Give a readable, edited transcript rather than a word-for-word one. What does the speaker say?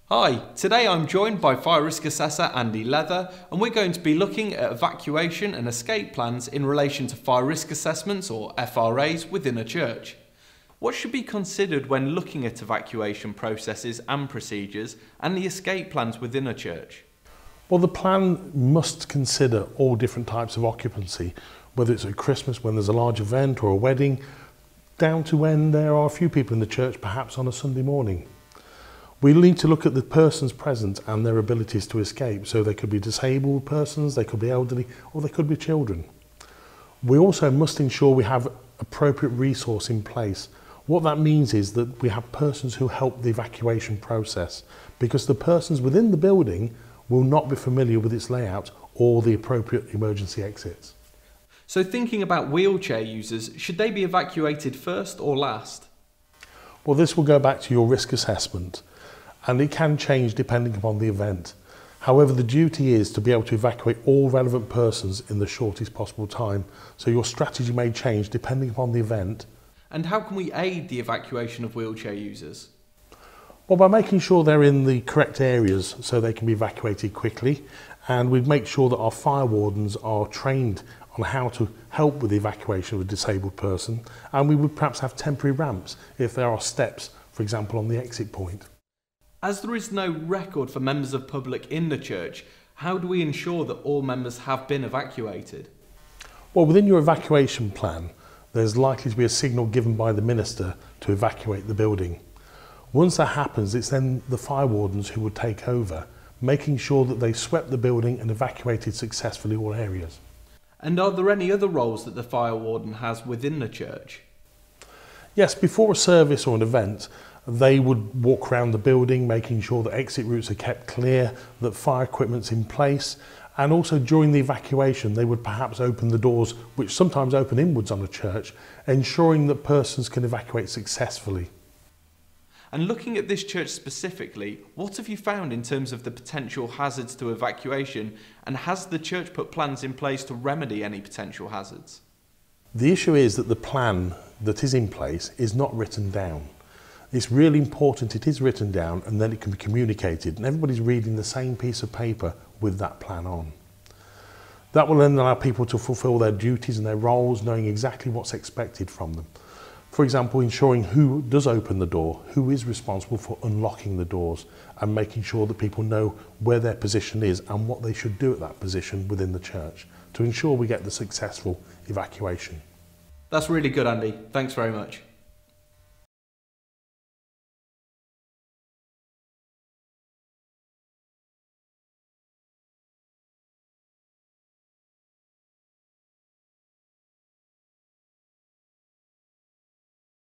Hi, today I'm joined by Fire Risk Assessor Andy Leather, and we're going to be looking at evacuation and escape plans in relation to fire risk assessments, or FRAs, within a church. What should be considered when looking at evacuation processes and procedures and the escape plans within a church? Well, the plan must consider all different types of occupancy, whether it's at Christmas when there's a large event or a wedding, down to when there are a few people in the church, perhaps on a Sunday morning. We need to look at the persons present and their abilities to escape. So they could be disabled persons, they could be elderly, or they could be children. We also must ensure we have appropriate resource in place. What that means is that we have persons who help the evacuation process, because the persons within the building will not be familiar with its layout or the appropriate emergency exits. So thinking about wheelchair users, should they be evacuated first or last? Well, this will go back to your risk assessment, and it can change depending upon the event. However, the duty is to be able to evacuate all relevant persons in the shortest possible time, so your strategy may change depending upon the event. And how can we aid the evacuation of wheelchair users? Well, by making sure they're in the correct areas so they can be evacuated quickly, and we make sure that our fire wardens are trained on how to help with the evacuation of a disabled person, and we would perhaps have temporary ramps if there are steps, for example, on the exit point. As there is no record for members of public in the church, how do we ensure that all members have been evacuated? Well, within your evacuation plan, there's likely to be a signal given by the minister to evacuate the building. Once that happens, it's then the fire wardens who would take over, making sure that they swept the building and evacuated successfully all areas. And are there any other roles that the fire warden has within the church? Yes, before a service or an event, they would walk around the building, making sure that exit routes are kept clear, that fire equipment's in place, and also during the evacuation they would perhaps open the doors, which sometimes open inwards on a church, ensuring that persons can evacuate successfully. And looking at this church specifically, what have you found in terms of the potential hazards to evacuation, and has the church put plans in place to remedy any potential hazards? The issue is that the plan that is in place is not written down. It's really important it is written down and then it can be communicated, and everybody's reading the same piece of paper with that plan on. That will then allow people to fulfil their duties and their roles, knowing exactly what's expected from them. For example, ensuring who does open the door, who is responsible for unlocking the doors, and making sure that people know where their position is and what they should do at that position within the church to ensure we get the successful evacuation. That's really good, Andy. Thanks very much.